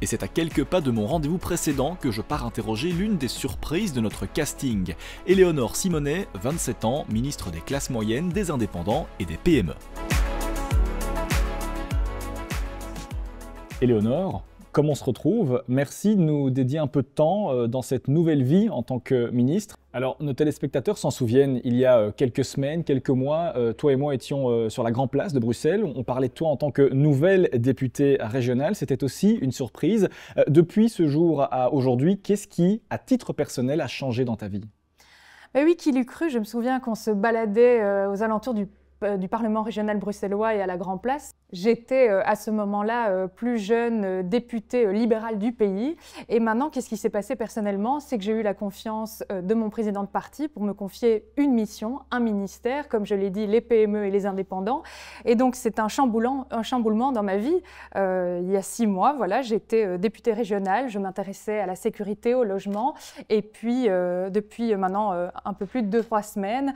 Et c'est à quelques pas de mon rendez-vous précédent que je pars interroger l'une des surprises de notre casting. Éléonore Simonet, 27 ans, ministre des classes moyennes, des indépendants et des PME. Éléonore, comme on se retrouve, merci de nous dédier un peu de temps dans cette nouvelle vie en tant que ministre. Alors, nos téléspectateurs s'en souviennent, il y a quelques semaines, quelques mois, toi et moi étions sur la Grande Place de Bruxelles. On parlait de toi en tant que nouvelle députée régionale. C'était aussi une surprise. Depuis ce jour à aujourd'hui, qu'est-ce qui, à titre personnel, a changé dans ta vie? Ben oui, qui l'eût cru? Je me souviens qu'on se baladait aux alentours du Parlement régional bruxellois et à la Grande Place. J'étais à ce moment-là plus jeune députée libérale du pays. Et maintenant, qu'est-ce qui s'est passé personnellement? C'est que j'ai eu la confiance de mon président de parti pour me confier une mission, un ministère, comme je l'ai dit, les PME et les indépendants. Et donc, c'est un chamboulement dans ma vie. Il y a 6 mois, voilà, j'étais députée régionale, je m'intéressais à la sécurité, au logement. Et puis, depuis maintenant un peu plus de 2-3 semaines,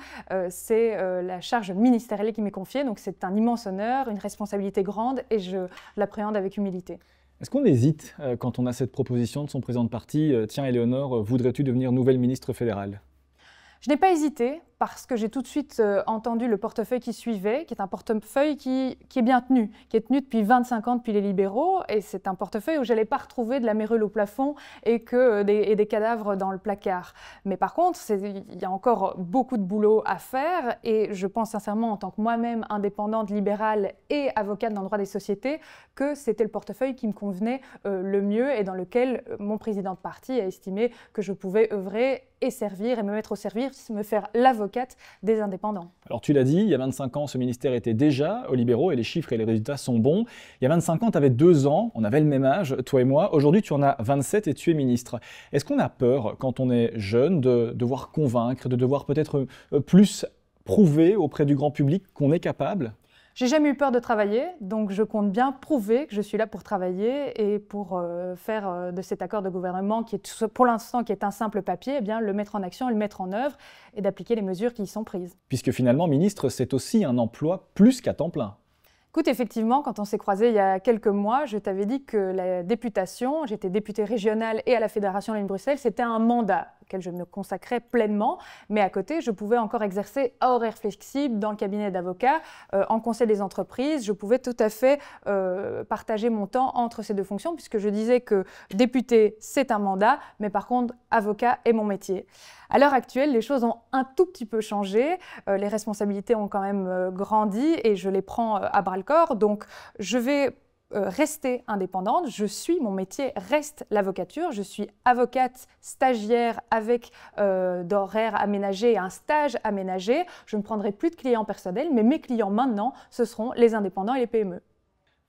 c'est la charge ministérielle qui m'est confiée. Donc, c'est un immense honneur, une responsabilité grande et je l'appréhende avec humilité. Est-ce qu'on hésite quand on a cette proposition de son président de parti « Tiens, Éléonore, voudrais-tu devenir nouvelle ministre fédérale » ? Je n'ai pas hésité parce que j'ai tout de suite entendu le portefeuille qui suivait, qui est un portefeuille qui est bien tenu, qui est tenu depuis 25 ans depuis les libéraux, et c'est un portefeuille où je n'allais pas retrouver de la mérule au plafond et des cadavres dans le placard. Mais par contre, il y a encore beaucoup de boulot à faire, et je pense sincèrement, en tant que moi-même indépendante, libérale et avocate dans le droit des sociétés, que c'était le portefeuille qui me convenait le mieux et dans lequel mon président de parti a estimé que je pouvais œuvrer et servir et me mettre au service, me faire l'avocate des indépendants. Alors tu l'as dit, il y a 25 ans, ce ministère était déjà aux libéraux et les chiffres et les résultats sont bons. Il y a 25 ans, tu avais 2 ans, on avait le même âge, toi et moi. Aujourd'hui, tu en as 27 et tu es ministre. Est-ce qu'on a peur, quand on est jeune, de devoir convaincre, de devoir peut-être plus prouver auprès du grand public qu'on est capable ? J'ai jamais eu peur de travailler, donc je compte bien prouver que je suis là pour travailler et pour faire de cet accord de gouvernement, qui est pour l'instant qui est un simple papier, eh bien, le mettre en action, le mettre en œuvre et d'appliquer les mesures qui y sont prises. Puisque finalement, ministre, c'est aussi un emploi plus qu'à temps plein. Écoute, effectivement, quand on s'est croisés il y a quelques mois, je t'avais dit que la députation, j'étais députée régionale et à la Fédération Wallonie-Bruxelles, c'était un mandat auquel je me consacrais pleinement, mais à côté, je pouvais encore exercer à horaire flexible dans le cabinet d'avocats, en conseil des entreprises. Je pouvais tout à fait partager mon temps entre ces deux fonctions, puisque je disais que député, c'est un mandat, mais par contre, avocat est mon métier. À l'heure actuelle, les choses ont un tout petit peu changé, les responsabilités ont quand même grandi et je les prends à bras-le-corps, donc je vais rester indépendante, mon métier reste l'avocature, je suis avocate stagiaire avec d'horaires aménagés et un stage aménagé, je ne prendrai plus de clients personnels, mais mes clients maintenant, ce seront les indépendants et les PME.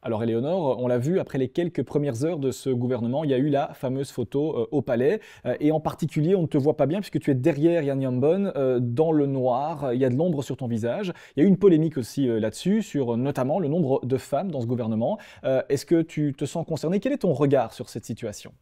Alors Éléonore, on l'a vu, après les quelques premières heures de ce gouvernement, il y a eu la fameuse photo au palais. Et en particulier, on ne te voit pas bien puisque tu es derrière Yann Yambon, dans le noir. Il y a de l'ombre sur ton visage. Il y a eu une polémique aussi là-dessus, sur notamment le nombre de femmes dans ce gouvernement. Est-ce que tu te sens concerné? Quel est ton regard sur cette situation?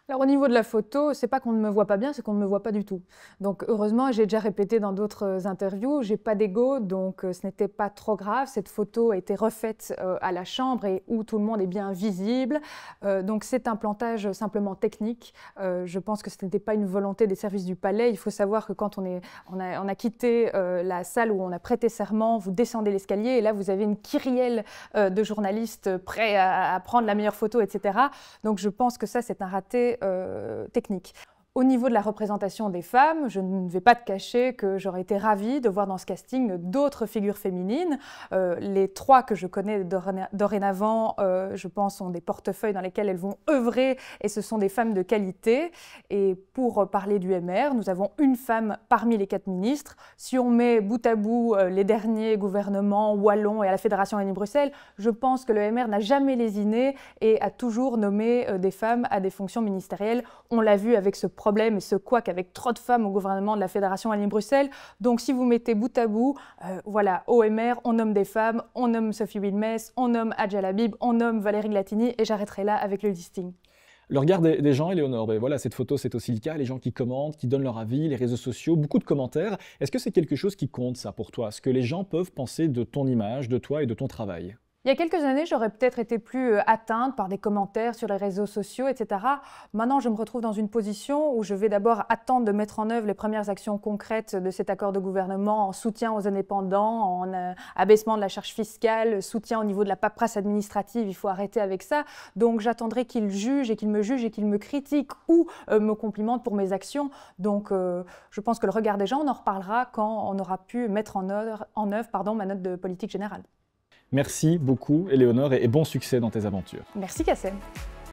Alors au niveau de la photo, c'est pas qu'on ne me voit pas bien, c'est qu'on ne me voit pas du tout. Donc heureusement, j'ai déjà répété dans d'autres interviews, j'ai pas d'ego, donc ce n'était pas trop grave. Cette photo a été refaite à la Chambre et où tout le monde est bien visible. Donc c'est un plantage simplement technique. Je pense que ce n'était pas une volonté des services du palais. Il faut savoir que quand on a quitté la salle où on a prêté serment, vous descendez l'escalier et là vous avez une kyrielle de journalistes prêts à prendre la meilleure photo, etc. Donc je pense que ça c'est un raté technique. Au niveau de la représentation des femmes, je ne vais pas te cacher que j'aurais été ravie de voir dans ce casting d'autres figures féminines. Les 3 que je connais dorénavant, je pense, sont des portefeuilles dans lesquels elles vont œuvrer et ce sont des femmes de qualité. Et pour parler du MR, nous avons une femme parmi les 4 ministres. Si on met bout à bout les derniers gouvernements wallons et à la Fédération Wallonie-Bruxelles, je pense que le MR n'a jamais lésiné et a toujours nommé des femmes à des fonctions ministérielles. On l'a vu avec ce problème et ce couac avec trop de femmes au gouvernement de la Fédération Wallonie-Bruxelles. Donc si vous mettez bout à bout, voilà, au MR, on nomme des femmes, on nomme Sophie Wilmès, on nomme Adja Labib, on nomme Valérie Glatini et j'arrêterai là avec le listing. Le regard des gens, Éléonore, ben voilà, cette photo, c'est aussi le cas, les gens qui commentent, qui donnent leur avis, les réseaux sociaux, beaucoup de commentaires. Est-ce que c'est quelque chose qui compte, ça, pour toi? Ce que les gens peuvent penser de ton image, de toi et de ton travail? Il y a quelques années, j'aurais peut-être été plus atteinte par des commentaires sur les réseaux sociaux, etc. Maintenant, je me retrouve dans une position où je vais d'abord attendre de mettre en œuvre les premières actions concrètes de cet accord de gouvernement en soutien aux indépendants, en abaissement de la charge fiscale, soutien au niveau de la paperasse administrative. Il faut arrêter avec ça. Donc, j'attendrai qu'ils jugent et qu'ils me critiquent ou me complimentent pour mes actions. Donc, je pense que le regard des gens, on en reparlera quand on aura pu mettre en œuvre ma note de politique générale. Merci beaucoup, Éléonore, et bon succès dans tes aventures. Merci, Kassem.